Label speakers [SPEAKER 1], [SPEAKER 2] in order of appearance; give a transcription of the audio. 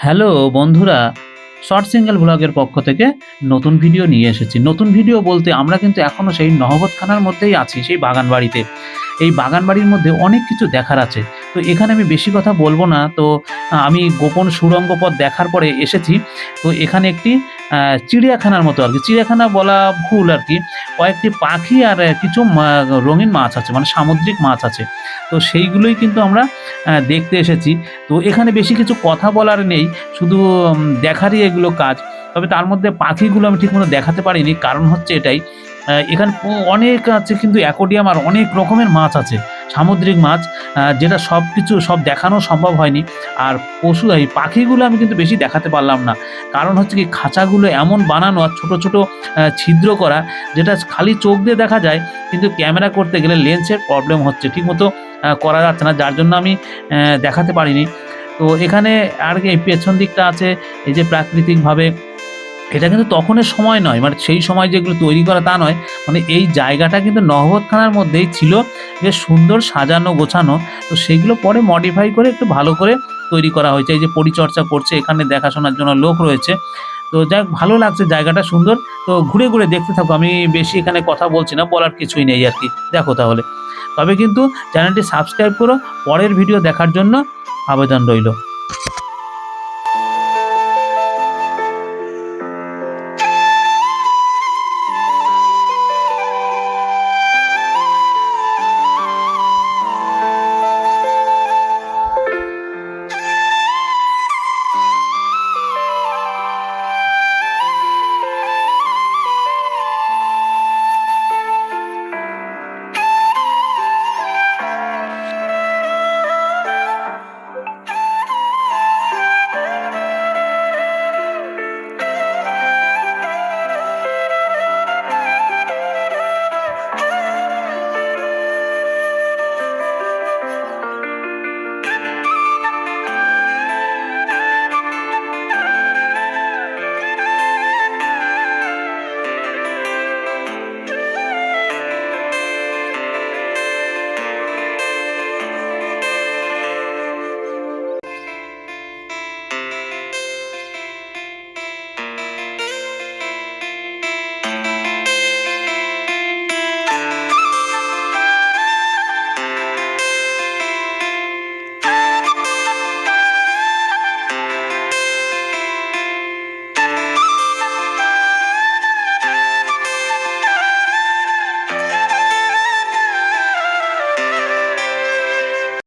[SPEAKER 1] Hello বন্ধুরা, short single ব্লগের পক্ষ থেকে নতুন ভিডিও নিয়ে এসেছি। নতুন ভিডিও বলতে আমরা কিন্তু এখনও সেই নহবতখানার মধ্যেই আছি, সেই বাগানবাড়িতে। এই বাগানবাড়ির মধ্যে অনেক কিছু দেখার আছে। তো এখানে আমি বেশি কথা বলব না। তো আমি গোপন সুড়ঙ্গ পথ দেখার পরে এসেছি। তো এখানে একটি চিড়িয়াখানার মতো আরকি, চিড়িয়াখানা বলা ভুল আরকি। কয়েকটি পাখি আর কিছু রঙিন মাছ আছে, মানে সামুদ্রিক মাছ আছে। তো সেইগুলোই কিন্তু আমরা দেখতে এসেছি। তো এখানে বেশি কিছু কথা বলার নেই, শুধু দেখারই এগুলো কাজ। তবে তার মধ্যে পাখিগুলো আমি ঠিকমতো দেখাতে পারিনি। কারণ হচ্ছে এটাই, এখানে অনেক আছে কিন্তু অ্যাকোয়ারিয়াম আর অনেক রকমের মাছ আছে, সামুদ্রিক মাছ, যেটা সব দেখানো সম্ভব হয়নি। আর এই পাখিগুলো আমি কিন্তু বেশি দেখাতে পারলাম না। কারণ হচ্ছে কি, খাঁচাগুলো এমন বানানো আর ছোট, ছোট ছিদ্র করা, যেটা খালি চোখ দিয়ে দেখা যায়, কিন্তু ক্যামেরা করতে গেলে লেন্সের প্রবলেম হচ্ছে। ঠিকমতো করা যাচ্ছে না, যার জন্য আমি দেখাতে পারিনি। তো এখানে আর এই পেছন দিকটা আছে, এই যে প্রাকৃতিকভাবে, এটা কিন্তু তখনের সময় নয়, মানে সেই সময় যেগুলো তৈরি করা তা নয়। মানে এই জায়গাটা কিন্তু নহবতখানার মধ্যেই ছিল, বেশ সুন্দর সাজানো গোছানো। তো সেগুলো পরে মডিফাই করে একটু ভালো করে তৈরি করা হয়েছে। এই যে পরিচর্যা করছে, এখানে দেখাশোনার জন্য লোক রয়েছে। তো যাই হোক, ভালো লাগছে, জায়গাটা সুন্দর। তো ঘুরে, ঘুরে দেখতে থাকো। আমি বেশি এখানে কথা বলছি না, বলার কিছুই নেই আরকি। দেখো তাহলে। তবে কিন্তু চ্যানেলটি সাবস্ক্রাইব করো, পরের ভিডিও দেখার জন্য আবেদন রইল।